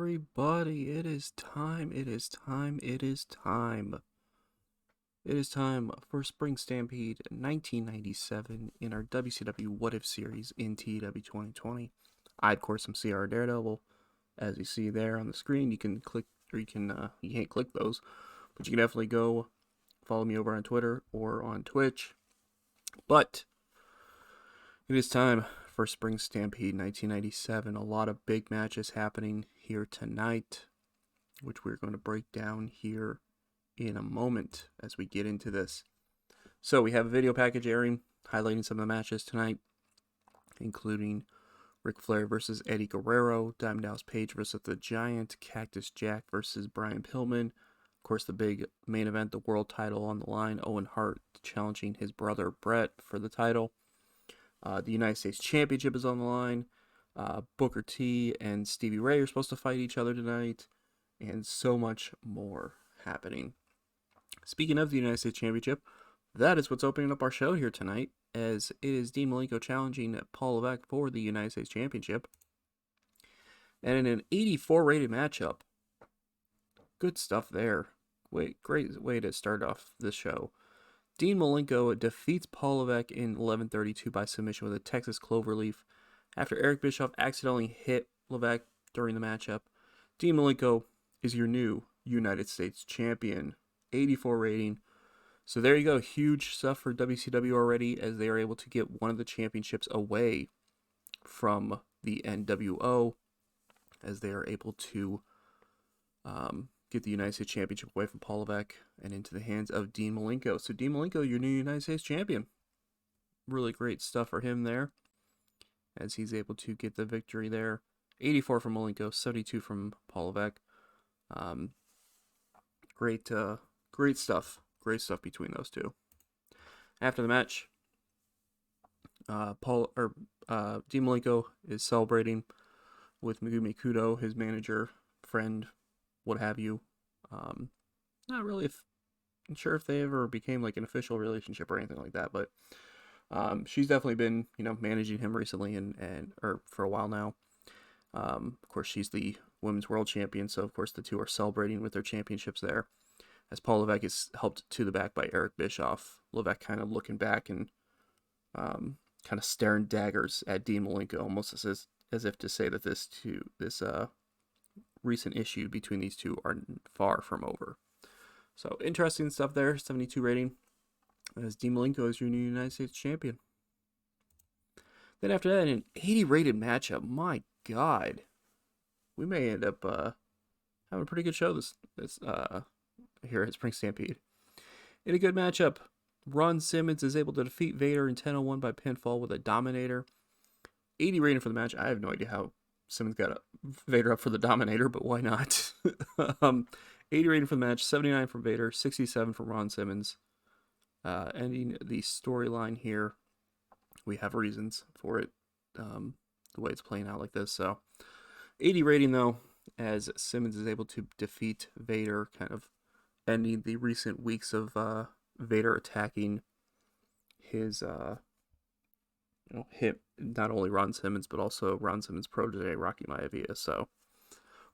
everybody? It is time. It is time. It is time. It is time for Spring Stampede 1997 in our WCW What If series in TEW 2020. I, of course, am CR Daredevil. As you see there on the screen, you can click, or you can't click those, but you can definitely go follow me over on Twitter or on Twitch. But it is time for Spring Stampede 1997. A lot of big matches happening here tonight, which we're going to break down here in a moment as we get into this. So we have a video package airing highlighting some of the matches tonight, including Ric Flair versus Eddie Guerrero, Diamond Dallas Page versus The Giant, Cactus Jack versus Brian Pillman. Of course, the big main event, the world title on the line, Owen Hart challenging his brother Bret for the title. The United States Championship is on the line. Booker T and Stevie Ray are supposed to fight each other tonight, and so much more happening. Speaking of the United States Championship, that is what's opening up our show here tonight, as it is Dean Malenko challenging Paul Levesque for the United States Championship. And in an 84 rated matchup, good stuff there. Great way to start off this show. Dean Malenko defeats Paul Levesque in 11:32 by submission with a Texas Cloverleaf after Eric Bischoff accidentally hit Levesque during the matchup. Dean Malenko is your new United States Champion. 84 rating. So there you go. Huge stuff for WCW already, as they are able to get one of the championships away from the NWO, as they are able to get the United States Championship away from Paul Levesque and into the hands of Dean Malenko. So Dean Malenko, your new United States Champion. Really great stuff for him there, as he's able to get the victory there. 84 from Malenko, 72 from Paul Levesque. Great stuff. Great stuff between those two. After the match, Dean Malenko is celebrating with Megumi Kudo, his manager, friend, what have you. Not really sure if they ever became like an official relationship or anything like that, but she's definitely been, managing him recently or for a while now. Of course, she's the women's world champion, so of course the two are celebrating with their championships there, as Paul Levesque is helped to the back by Eric Bischoff. Levesque kind of looking back and kind of staring daggers at Dean Malenko, almost as if to say that this recent issue between these two are far from over. So interesting stuff there. 72 rating, as Dean Malenko is your new United States Champion. Then after that, an 80 rated matchup. My God, we may end up having a pretty good show this here at Spring Stampede. In a good matchup, Ron Simmons is able to defeat Vader in 10:01 by pinfall with a Dominator. 80 rating for the match. I have no idea how Simmons got Vader up for the Dominator, but why not? 80 rating for the match, 79 from Vader, 67 from Ron Simmons. Ending the storyline here. We have reasons for it, the way it's playing out like this. So 80 rating though, as Simmons is able to defeat Vader, kind of ending the recent weeks of Vader attacking his hit not only Ron Simmons but also Ron Simmons' protege Rocky Maivia. So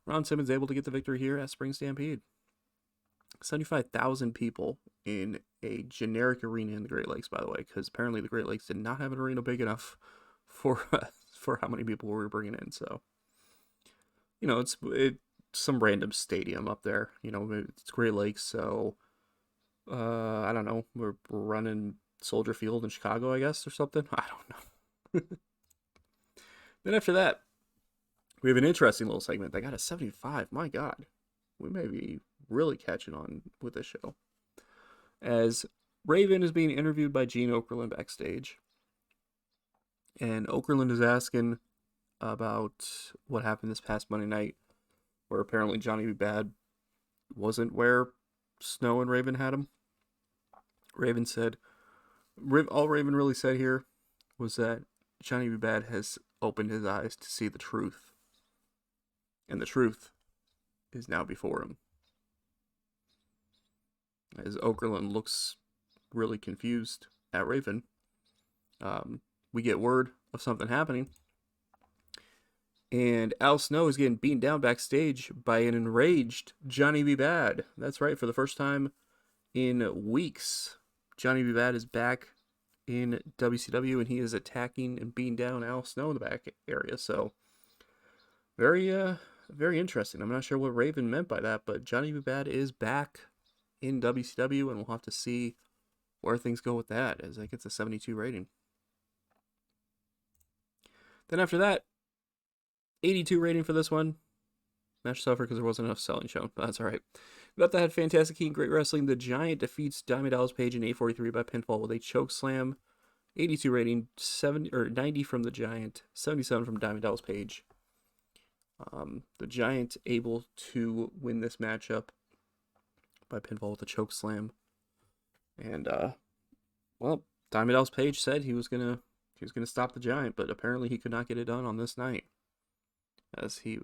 Ron Simmons able to get the victory here at Spring Stampede. 75,000 people in a generic arena in the Great Lakes, by the way, because apparently the Great Lakes did not have an arena big enough for how many people we were bringing in. So, it's some random stadium up there. It's Great Lakes, so I don't know. We're running Soldier Field in Chicago, I guess, or something. I don't know. Then after that, we have an interesting little segment. They got a 75. My God, we may be really catching on with this show, as Raven is being interviewed by Gene Okerlund backstage, and Okerlund is asking about what happened this past Monday night, where apparently Johnny B. Bad wasn't where Snow and Raven had him. Raven said, all Raven really said here was that Johnny B. Bad has opened his eyes to see the truth, and the truth is now before him. As Okerlund looks really confused at Raven, we get word of something happening. And Al Snow is getting beaten down backstage by an enraged Johnny B. Bad. That's right, for the first time in weeks, Johnny B. Bad is back in WCW, and he is attacking and beating down Al Snow in the back area. So very interesting. I'm not sure what Raven meant by that, but Johnny B. Bad is back in WCW, and we'll have to see where things go with that as it gets a 72 rating. Then after that, 82 rating for this one. Match suffered because there wasn't enough selling shown, but that's all right. About that, had Fantastic King, Great Wrestling. The Giant defeats Diamond Dallas Page in 843 by pinfall with a choke slam. 82 rating, 90 from the Giant, 77 from Diamond Dallas Page. The Giant able to win this matchup by pinfall with a choke slam. And Diamond Dallas Page said he was gonna stop the Giant, but apparently he could not get it done on this night, as the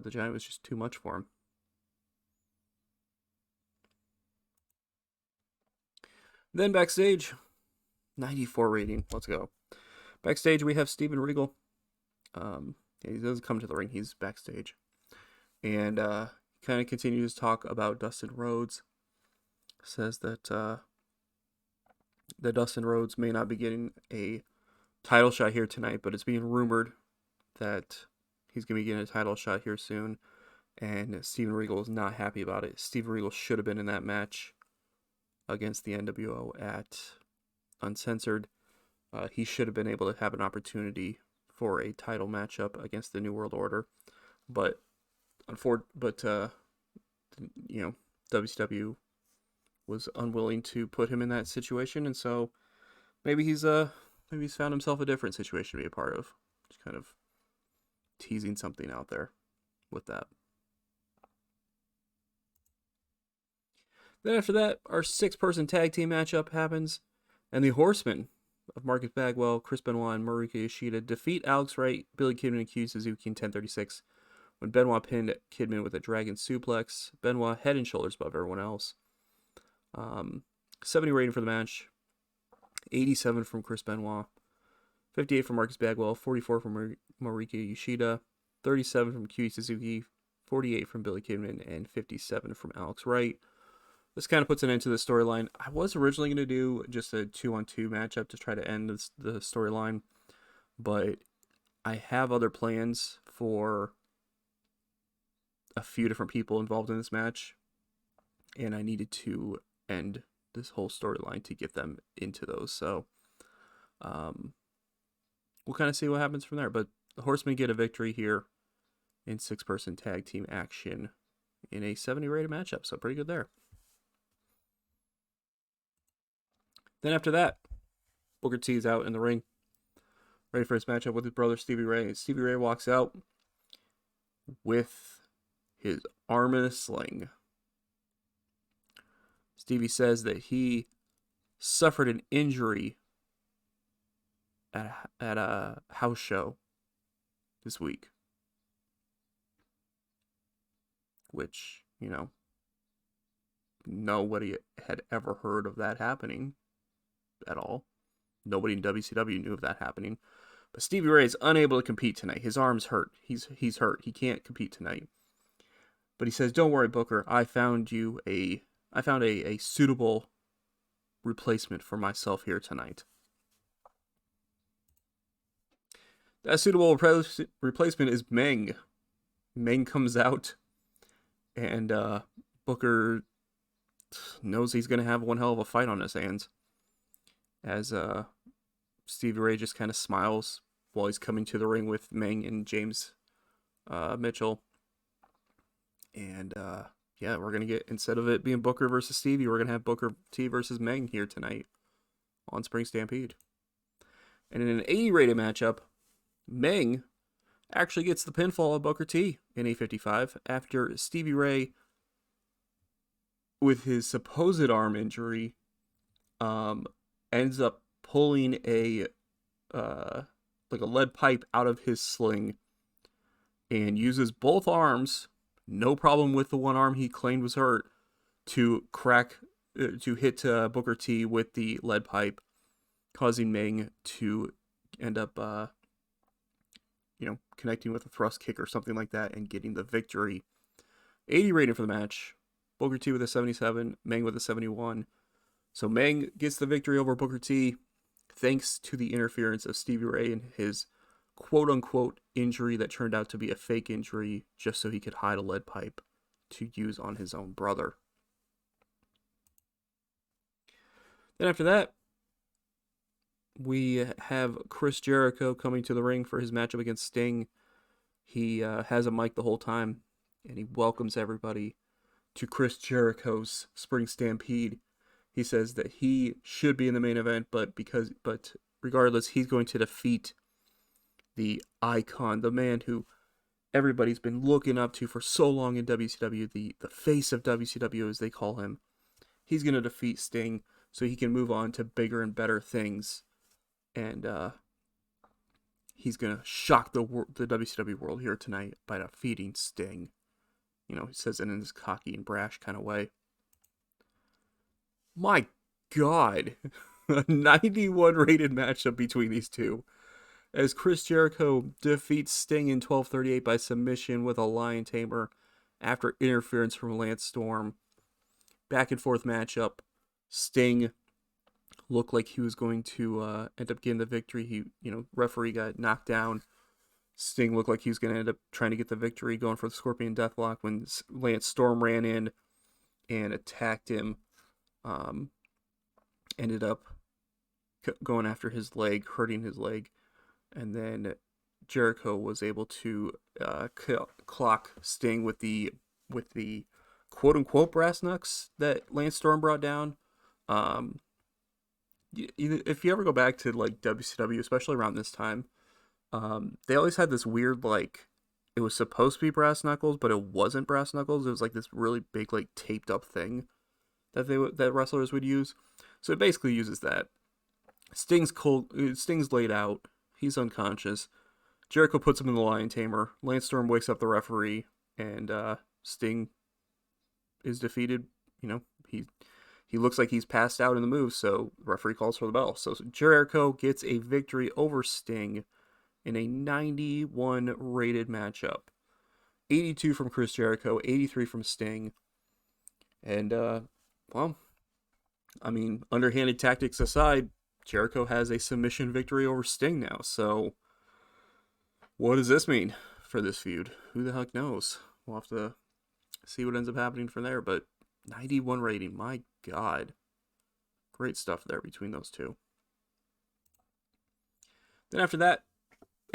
Giant was just too much for him. Then backstage, 94 rating. Let's go. Backstage we have Steven Regal. He doesn't come to the ring. He's backstage, and kind of continues to talk about Dustin Rhodes. Says that Dustin Rhodes may not be getting a title shot here tonight, but it's being rumored that he's going to be getting a title shot here soon, and Steven Regal is not happy about it. Steven Regal should have been in that match against the NWO at Uncensored. He should have been able to have an opportunity for a title matchup against the New World Order, but WCW was unwilling to put him in that situation, and so maybe he's found himself a different situation to be a part of. Just kind of teasing something out there with that. Then after that, our 6-person tag team matchup happens, and the Horsemen of Marcus Bagwell, Chris Benoit, and Marika Yoshida defeat Alex Wright, Billy Kidman, and Q Suzuki in 10:36 when Benoit pinned Kidman with a dragon suplex. Benoit head and shoulders above everyone else. 70 rating for the match, 87 from Chris Benoit, 58 from Marcus Bagwell, 44 from Marika Yoshida, 37 from Q Suzuki, 48 from Billy Kidman, and 57 from Alex Wright. This kind of puts an end to the storyline. I was originally going to do just a 2-on-2 matchup to try to end the storyline, but I have other plans for a few different people involved in this match, and I needed to end this whole storyline to get them into those. So we'll kind of see what happens from there. But the Horsemen get a victory here in 6-person tag team action in a 70 rated matchup. So pretty good there. Then after that, Booker T is out in the ring, ready for his matchup with his brother Stevie Ray. Stevie Ray walks out with his arm in a sling. Stevie says that he suffered an injury at a house show this week, which, nobody had ever heard of that happening at all. Nobody in WCW knew of that happening. But Stevie Ray is unable to compete tonight. His arm's hurt. He's hurt. He can't compete tonight. But he says, "Don't worry, Booker. I found a suitable replacement for myself here tonight." That suitable replacement is Meng. Meng comes out, and Booker knows he's going to have one hell of a fight on his hands, as Stevie Ray just kind of smiles while he's coming to the ring with Meng and James Mitchell. And we're going to get, instead of it being Booker versus Stevie, we're going to have Booker T versus Meng here tonight on Spring Stampede. And in an 80 rated matchup, Meng actually gets the pinfall of Booker T in 8:55 after Stevie Ray, with his supposed arm injury, ends up pulling a lead pipe out of his sling and uses both arms, no problem with the one arm he claimed was hurt, to hit Booker T with the lead pipe, causing Meng to end up connecting with a thrust kick or something like that and getting the victory. 80 rating for the match. Booker T with a 77, Meng with a 71. So Meng gets the victory over Booker T thanks to the interference of Stevie Ray and his quote-unquote injury that turned out to be a fake injury just so he could hide a lead pipe to use on his own brother. Then after that, we have Chris Jericho coming to the ring for his matchup against Sting. He has a mic the whole time, and he welcomes everybody to Chris Jericho's Spring Stampede. He says that he should be in the main event, but regardless, he's going to defeat the icon, the man who everybody's been looking up to for so long in WCW, the face of WCW as they call him. He's going to defeat Sting so he can move on to bigger and better things. And he's going to shock the WCW world here tonight by defeating Sting. He says it in his cocky and brash kind of way. My God, a 91 rated matchup between these two. As Chris Jericho defeats Sting in 12:38 by submission with a Lion Tamer after interference from Lance Storm. Back and forth matchup. Sting looked like he was going to end up getting the victory. Referee got knocked down. Sting looked like he was going to end up trying to get the victory, going for the Scorpion Deathlock when Lance Storm ran in and attacked him. Ended up going after his leg, hurting his leg. And then Jericho was able to clock Sting with the quote-unquote brass knucks that Lance Storm brought down. If you ever go back to like WCW, especially around this time, they always had this weird, like, it was supposed to be brass knuckles, but it wasn't brass knuckles. It was like this really big, like, taped up thing that wrestlers would use. So it basically uses that. Sting's laid out. He's unconscious. Jericho puts him in the Lion Tamer. Lance Storm wakes up the referee, and Sting is defeated. He looks like he's passed out in the move, so the referee calls for the bell. So Jericho gets a victory over Sting in a 91 rated matchup. 82 from Chris Jericho, 83 from Sting. And, underhanded tactics aside, Jericho has a submission victory over Sting now. So what does this mean for this feud? Who the heck knows? We'll have to see what ends up happening from there. But 91 rating, my God. Great stuff there between those two. Then after that,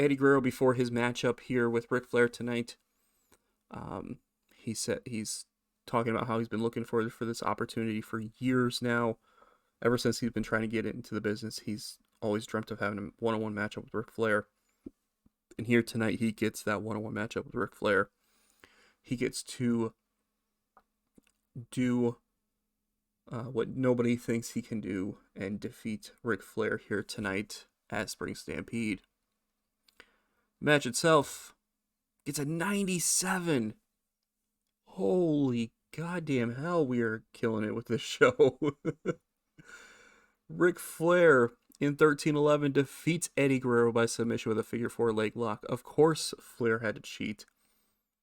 Eddie Guerrero, before his matchup here with Ric Flair tonight, he's talking about how he's been looking for this opportunity for years now. Ever since he's been trying to get into the business, he's always dreamt of having a one-on-one matchup with Ric Flair. And here tonight, he gets that one-on-one matchup with Ric Flair. He gets to do what nobody thinks he can do and defeat Ric Flair here tonight at Spring Stampede. Match itself gets a 97. Holy goddamn hell, we are killing it with this show. Ric Flair in 13:11 defeats Eddie Guerrero by submission with a figure 4 leg lock. Of course, Flair had to cheat.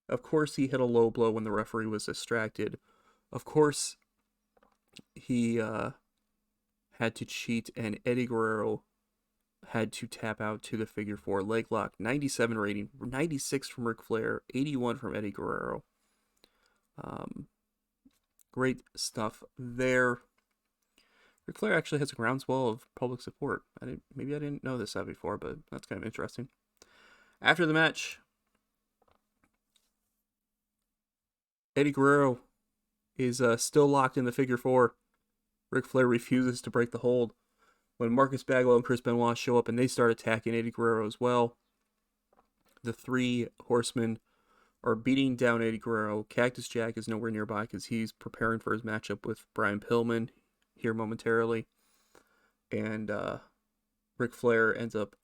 Of course, he hit a low blow when the referee was distracted. Of course, he had to cheat, and Eddie Guerrero had to tap out to the figure 4 leg lock. 97 rating, 96 from Ric Flair, 81 from Eddie Guerrero. Great stuff there. Ric Flair actually has a groundswell of public support. Maybe I didn't know this before, but that's kind of interesting. After the match, Eddie Guerrero is still locked in the figure 4. Ric Flair refuses to break the hold. When Marcus Bagwell and Chris Benoit show up and they start attacking Eddie Guerrero as well, the three horsemen are beating down Eddie Guerrero. Cactus Jack is nowhere nearby because he's preparing for his matchup with Brian Pillman here momentarily. And Ric Flair ends up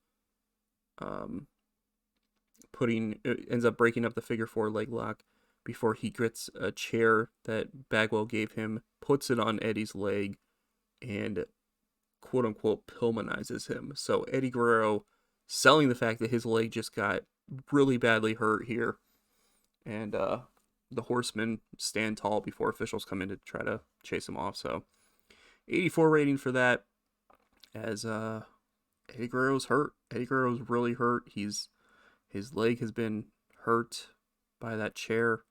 breaking up the figure 4 leg lock before he gets a chair that Bagwell gave him, puts it on Eddie's leg, and quote-unquote Pillmanizes him. So Eddie Guerrero, selling the fact that his leg just got really badly hurt here, and the Horsemen stand tall before officials come in to try to chase him off. So 84 rating for that, as Eddie Guerrero's hurt. Eddie Guerrero's really hurt. His leg has been hurt by that chair.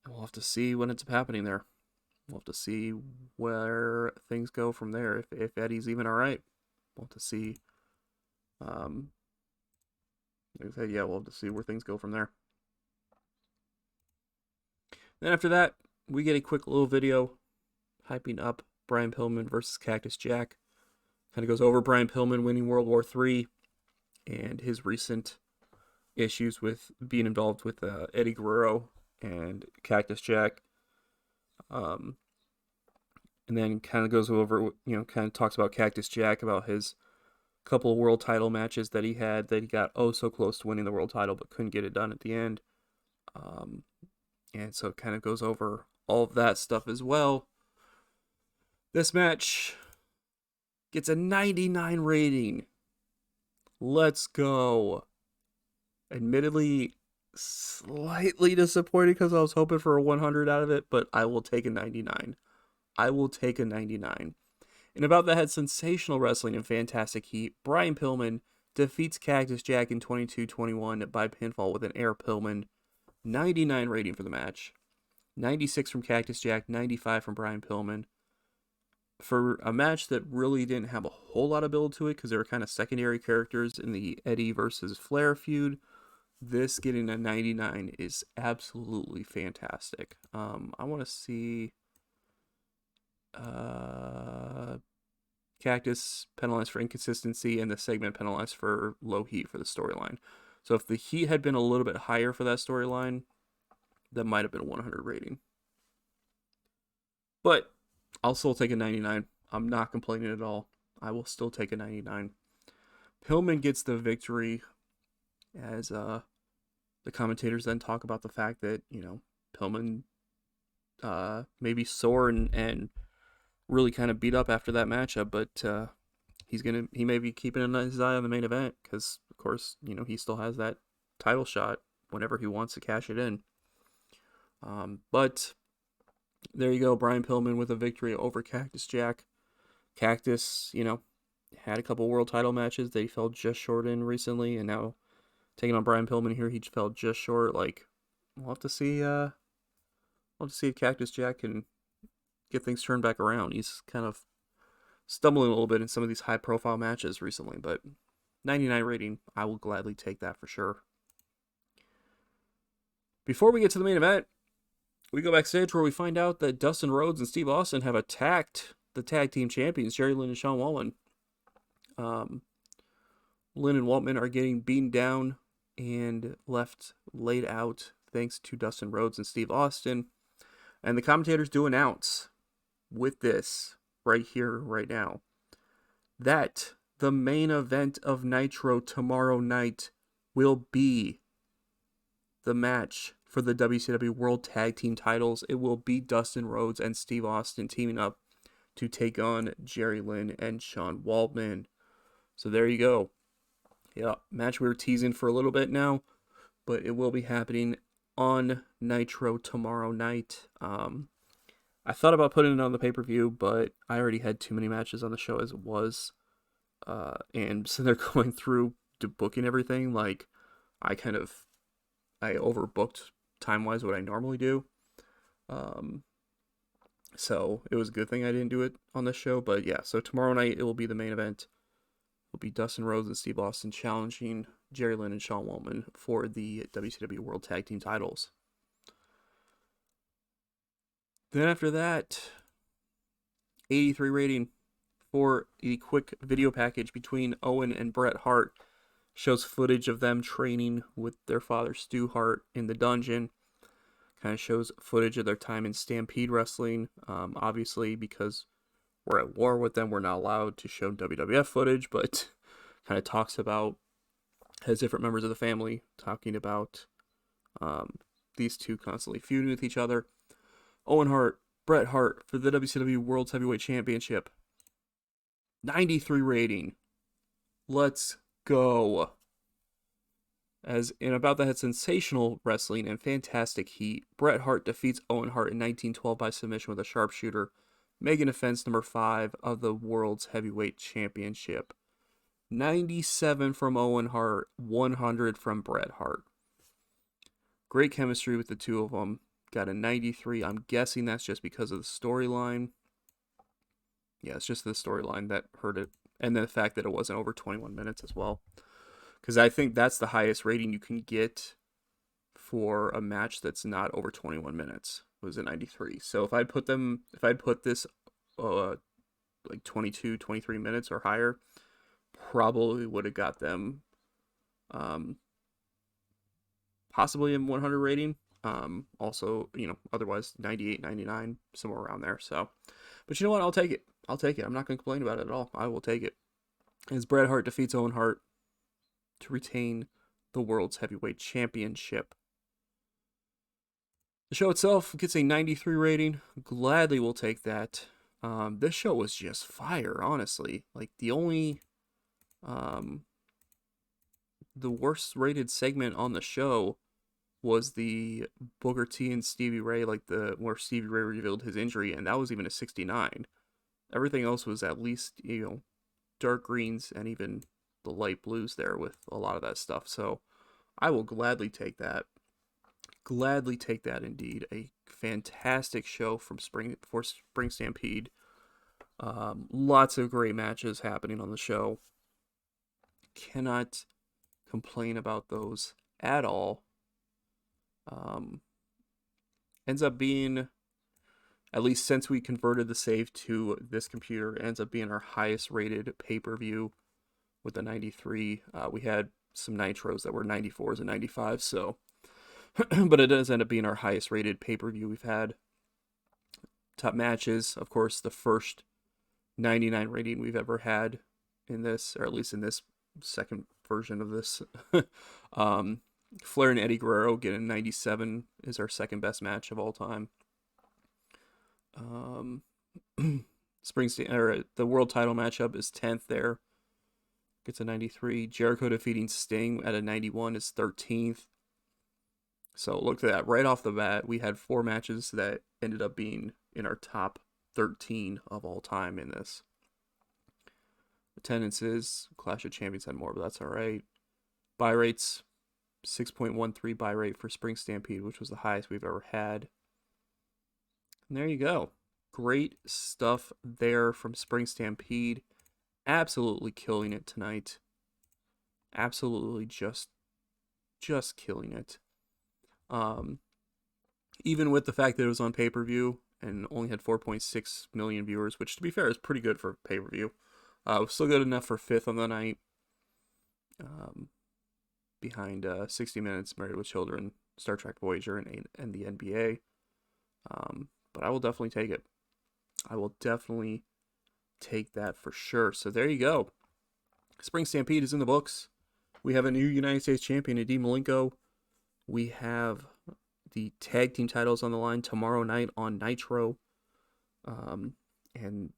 And we'll have to see when it's happening there. We'll have to see where things go from there. If Eddie's even all right, we'll have to see. Like I said, yeah, we'll have to see where things go from there. Then after that, we get a quick little video hyping up Brian Pillman versus Cactus Jack. Kind of goes over Brian Pillman winning World War III and his recent issues with being involved with Eddie Guerrero and Cactus Jack. And then kind of goes over, kind of talks about Cactus Jack, about his couple of world title matches that he had, that he got oh so close to winning the world title but couldn't get it done at the end. And so it kind of goes over all of that stuff as well. This match gets a 99 rating. Let's go. Admittedly, slightly disappointed because I was hoping for a 100 out of it, but I will take a 99. I will take a 99. And about that, had sensational wrestling and fantastic heat. Brian Pillman defeats Cactus Jack in 22-21 by pinfall with an air Pillman. 99 rating for the match. 96 from Cactus Jack, 95 from Brian Pillman. For a match that really didn't have a whole lot of build to it, because they were kind of secondary characters in the Eddie versus Flair feud, this getting a 99 is absolutely fantastic. I want to see Cactus penalized for inconsistency and the segment penalized for low heat for the storyline. So if the heat had been a little bit higher for that storyline, that might have been a 100 rating. But I'll still take a 99. I'm not complaining at all. I will still take a 99. Pillman gets the victory, as the commentators then talk about the fact that, Pillman may be sore and really kind of beat up after that matchup, but he may be keeping his eye on the main event, because of course, he still has that title shot whenever he wants to cash it in. But there you go, Brian Pillman with a victory over Cactus Jack. Cactus, had a couple world title matches that he fell just short in recently, and now taking on Brian Pillman here, he fell just short. Like, we'll have to see. We'll have to see if Cactus Jack can get things turned back around. He's kind of stumbling a little bit in some of these high-profile matches recently, but 99 rating, I will gladly take that for sure. Before we get to the main event, we go backstage where we find out that Dustin Rhodes and Steve Austin have attacked the tag team champions, Jerry Lynn and Sean Waltman. Lynn and Waltman are getting beaten down and left laid out thanks to Dustin Rhodes and Steve Austin. And the commentators do announce with this right here, right now, that the main event of Nitro tomorrow night will be the match for the WCW World Tag Team titles. It will be Dustin Rhodes and Steve Austin teaming up to take on Jerry Lynn and Sean Waltman. So there you go. Yeah, match we were teasing for a little bit now, but it will be happening on Nitro tomorrow night. I thought about putting it on the pay-per-view, but I already had too many matches on the show as it was. And so they're going through to booking everything. Like, I overbooked time-wise what I normally do. So it was a good thing I didn't do it on this show. But yeah, so tomorrow night it will be the main event. It will be Dustin Rhodes and Steve Austin challenging Jerry Lynn and Sean Waltman for the WCW World Tag Team titles. Then after that, 83 rating for the quick video package between Owen and Bret Hart. Shows footage of them training with their father Stu Hart in the dungeon. Kind of shows footage of their time in Stampede Wrestling. Obviously, because we're at war with them, we're not allowed to show WWF footage, but kind of talks about, has different members of the family talking about these two constantly feuding with each other. Owen Hart, Bret Hart for the WCW World Heavyweight Championship. 93 rating. Let's go. As in about that sensational wrestling and fantastic heat, Bret Hart defeats Owen Hart in 1912 by submission with a sharpshooter, making defense number 5 of the World's Heavyweight Championship. 97 from Owen Hart, 100 from Bret Hart. Great chemistry with the two of them. Got a 93. I'm guessing that's just because of the storyline. Yeah, it's just the storyline that hurt it. And the fact that it wasn't over 21 minutes as well. Because I think that's the highest rating you can get for a match that's not over 21 minutes, was a 93. So if I'd put this like 22, 23 minutes or higher, probably would have got them possibly a 100 rating. Also, otherwise 98, 99, somewhere around there. So, but you know what? I'll take it. I'm not going to complain about it at all. I will take it. As Bret Hart defeats Owen Hart to retain the World's Heavyweight Championship. The show itself gets a 93 rating. Gladly will take that. This show was just fire, honestly. Like, the only, the worst rated segment on the show was the Booker T and Stevie Ray, where Stevie Ray revealed his injury, and that was even a 69. Everything else was at least, dark greens and even the light blues there with a lot of that stuff. So I will gladly take that. Gladly take that indeed. A fantastic show for Spring Stampede. Lots of great matches happening on the show. Cannot complain about those at all. Ends up being, at least since we converted the save to this computer, ends up being our highest rated pay-per-view with the 93. We had some nitros that were 94s and 95s, so but it does end up being our highest rated pay-per-view we've had. Top matches, of course, the first 99 rating we've ever had in this, or at least in this second version of this. Flair and Eddie Guerrero getting 97 is our second best match of all time. The world title matchup is 10th there. Gets a 93. Jericho defeating Sting at a 91 is 13th. So look at that. Right off the bat, we had 4 matches that ended up being in our top 13 of all time in this. Attendances, Clash of Champions had more, but that's all right. Buy rates, 6.13 buy rate for Spring Stampede, which was the highest we've ever had. And there you go. Great stuff there from Spring Stampede. Absolutely killing it tonight. Absolutely just killing it. Even with the fact that it was on pay-per-view and only had 4.6 million viewers, which to be fair is pretty good for pay-per-view. Was still good enough for 5th on the night. Behind 60 Minutes, Married with Children, Star Trek Voyager, and the NBA. But I will definitely take it. I will definitely take that for sure. So there you go. Spring Stampede is in the books. We have a new United States champion, Dean Malenko. We have the tag team titles on the line tomorrow night on Nitro. And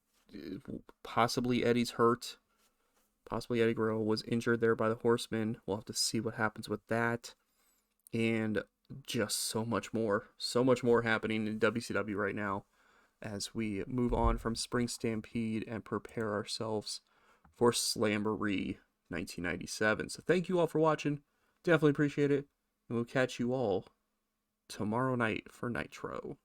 possibly Eddie's hurt. Possibly Eddie Guerrero was injured there by the Horsemen. We'll have to see what happens with that. And just so much more. So much more happening in WCW right now as we move on from Spring Stampede and prepare ourselves for Slamboree 1997. So thank you all for watching. Definitely appreciate it. And we'll catch you all tomorrow night for Nitro.